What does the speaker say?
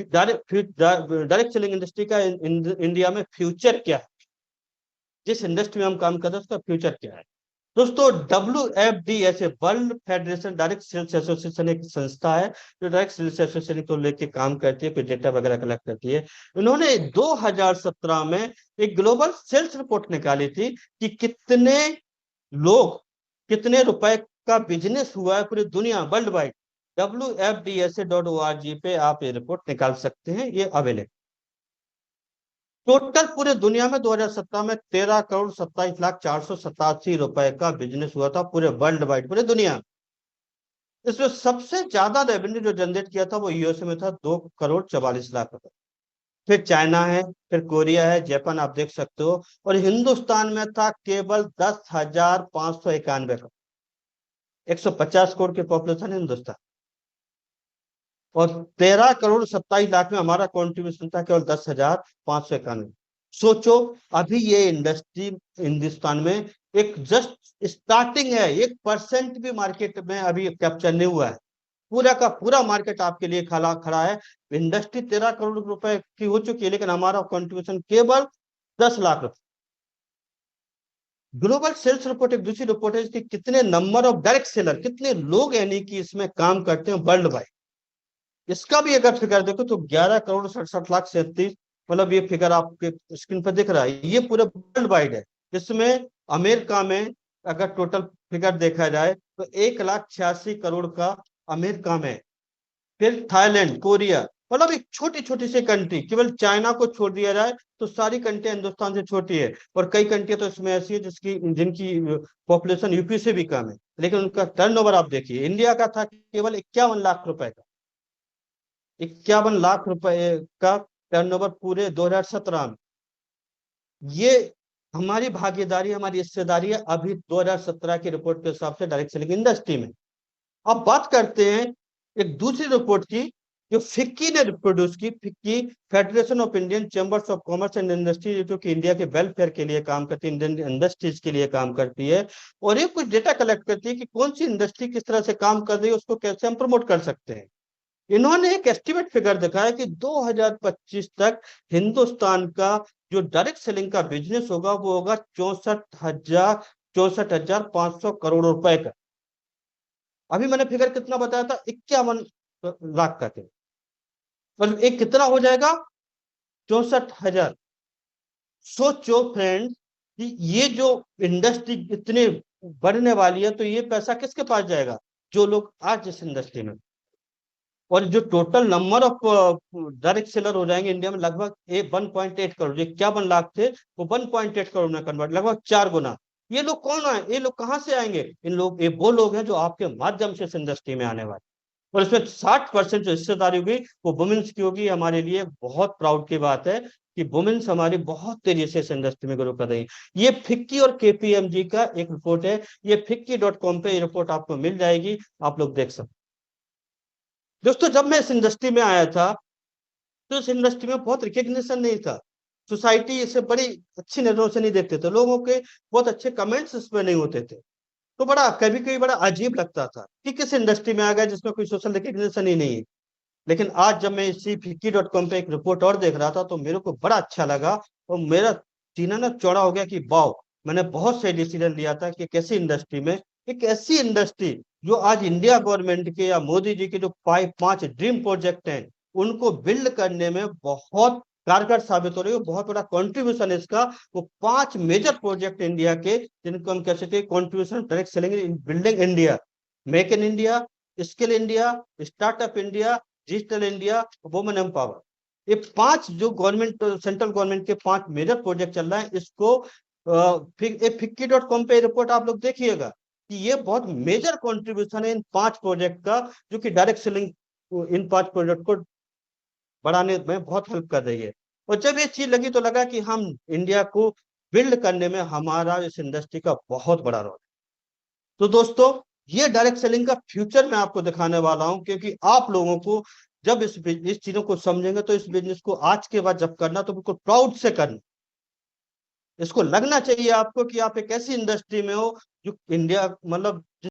Direct selling industry का India में future क्या है, जिस इंडस्ट्री में हम काम कर रहे हैं उसका फ्यूचर क्या है। दोस्तों, WFDSA world federation direct sales association एक संस्था है जो डायरेक्ट सेल्स एसोसिएशन को लेकर काम करती है, कोई डेटा वगैरह कलेक्ट करती है। उन्होंने 2017 में एक ग्लोबल सेल्स रिपोर्ट निकाली थी कि कितने लोग, कितने रुपए का बिजनेस हुआ है पूरी दुनिया वर्ल्ड वाइड। WFDSA.org पे आप ये रिपोर्ट निकाल सकते हैं, ये अवेलेबल। टोटल पूरे दुनिया में 2017 में 13,27,487 रुपए का बिजनेस हुआ था पूरे वर्ल्ड वाइड, पूरे दुनिया। इसमें सबसे ज्यादा रेवेन्यू जो जनरेट किया था वो यूएसए में था, 2,44,00,000 रुपए। फिर चाइना है, फिर कोरिया है, जापान आप देख सकते हो। और हिंदुस्तान में था केवल 10,591 का। 150 करोड़ की पॉपुलेशन है हिंदुस्तान, और 13,27,00,000 में हमारा कॉन्ट्रीब्यूशन था केवल 10,591। सोचो, अभी ये इंडस्ट्री हिंदुस्तान में एक जस्ट स्टार्टिंग है, 1% भी मार्केट में अभी कैप्चर नहीं हुआ है। पूरा का पूरा मार्केट आपके लिए खड़ा खड़ा है। इंडस्ट्री 13 करोड़ रुपए की हो चुकी है, लेकिन हमारा कॉन्ट्रीब्यूशन केवल 10 लाख रुपए। ग्लोबल सेल्स रिपोर्ट एक दूसरी रिपोर्ट है कि कितने नंबर ऑफ डायरेक्ट सेलर, कितने लोग यानी कि इसमें काम करते हैं वर्ल्ड वाइड। इसका भी अगर फिगर देखो तो 11,67,37,, मतलब ये फिगर आपके स्क्रीन पर दिख रहा है, ये पूरे वर्ल्ड वाइड है। इसमें अमेरिका में अगर टोटल फिगर देखा जाए तो 1,86,00,000 का अमेरिका में। फिर थाईलैंड, कोरिया, मतलब एक छोटी छोटी सी कंट्री, केवल चाइना को छोड़ दिया जाए तो सारी कंट्रियां हिंदुस्तान से छोटी है। और कई कंट्रियां तो इसमें ऐसी है जिसकी जिनकी पॉपुलेशन यूपी से भी कम है, लेकिन उनका टर्नओवर आप देखिए। इंडिया का था केवल 51 लाख रुपए का, 51 लाख रुपए का टर्नओवर पूरे 2017 में। ये हमारी भागीदारी, हमारी हिस्सेदारी है अभी 2017 की रिपोर्ट के हिसाब से डायरेक्ट सेलिंग इंडस्ट्री में। अब बात करते हैं एक दूसरी रिपोर्ट की जो फिक्की ने प्रोड्यूस की। FICCI federation of Indian chambers of commerce and industry, जो कि इंडिया के वेलफेयर के लिए काम करती है, इंडियन इंडस्ट्रीज के लिए काम करती है। और ये कुछ डेटा कलेक्ट करती है कि कौन सी इंडस्ट्री किस तरह से काम कर रही है, उसको कैसे हम प्रमोट कर सकते हैं। इन्होंने एक एस्टिमेट फिगर दिखाया कि 2025 तक हिंदुस्तान का जो डायरेक्ट सेलिंग का बिजनेस होगा वो होगा 64,500 करोड़ रुपए का। अभी मैंने फिगर कितना बताया था, 51 लाख का थे, मतलब एक कितना हो जाएगा, 64,000। सोचो फ्रेंड्स कि ये जो इंडस्ट्री इतनी बढ़ने वाली है तो ये पैसा किसके पास जाएगा, जो लोग आज इस इंडस्ट्री में। और जो total number of direct seller हो जाएंगे इंडिया में लगभग 1.8 करोड़, जो 51 लाख थे वो 1.8 करोड़ में कन्वर्ट, लगभग 4 गुना। ये लोग कौन आए, ये लोग कहाँ से आएंगे, इन लोग, ये वो लोग हैं जो आपके माध्यम से इस इंडस्ट्री में आने वाले। और इसमें 60% जो हिस्सेदारी होगी वो वुमेन्स की होगी। हमारे लिए बहुत प्राउड की बात है कि वुमेन्स हमारी बहुत तेजी से इस इंडस्ट्री में ग्रो कर रही है। ये फिक्की और KPMG का एक रिपोर्ट है, ये FICCI.com पे ये रिपोर्ट आपको मिल जाएगी, आप लोग देख सकते। दोस्तों, जब मैं इस इंडस्ट्री में आया था तो इस इंडस्ट्री में बहुत रिकग्निशन नहीं था। सोसाइटी इसे बड़ी अच्छी नजरों से नहीं देखते थे, लोगों के बहुत अच्छे कमेंट्स इसमें नहीं होते थे। तो बड़ा कभी कभी बड़ा अजीब लगता था कि किस इंडस्ट्री में आ गया जिसमें कोई सोशल रिकग्निशन ही नहीं है। लेकिन आज जब मैं इसी FICCI.com पे एक रिपोर्ट और देख रहा था तो मेरे को बड़ा अच्छा लगा, और मेरा सीना ना चौड़ा हो गया कि वाओ, मैंने बहुत सही डिसीजन लिया था कि कैसी इंडस्ट्री में, एक ऐसी इंडस्ट्री जो आज इंडिया गवर्नमेंट के या मोदी जी के जो 5 ड्रीम प्रोजेक्ट हैं उनको बिल्ड करने में बहुत कारगर साबित हो रही है। बहुत बड़ा कंट्रीब्यूशन है इसका। वो 5 मेजर प्रोजेक्ट इंडिया के, जिनको हम कह सकते हैं contribution direct selling in building India, make in India, skill India, startup India, digital India, women empower. ये 5 जो गवर्नमेंट, सेंट्रल गवर्नमेंट के 5 मेजर प्रोजेक्ट चल रहे हैं, इसको FICCI.com पे रिपोर्ट आप लोग देखिएगा कि ये बहुत मेजर कंट्रीब्यूशन है इन 5 प्रोजेक्ट का, जो कि डायरेक्ट सेलिंग इन 5 प्रोजेक्ट को बढ़ाने में बहुत हेल्प कर रही है। और जब ये चीज लगी तो लगा कि हम इंडिया को बिल्ड करने में हमारा इस इंडस्ट्री का बहुत बड़ा रोल है। तो दोस्तों, ये डायरेक्ट सेलिंग का फ्यूचर मैं आपको दिखाने वाला हूं, क्योंकि आप लोगों को जब इस चीजों को समझेंगे तो इस बिजनेस को आज के बाद जब करना तो बिल्कुल प्राउड से करना। इसको लगना चाहिए आपको कि आप एक ऐसी इंडस्ट्री में हो जो इंडिया, मतलब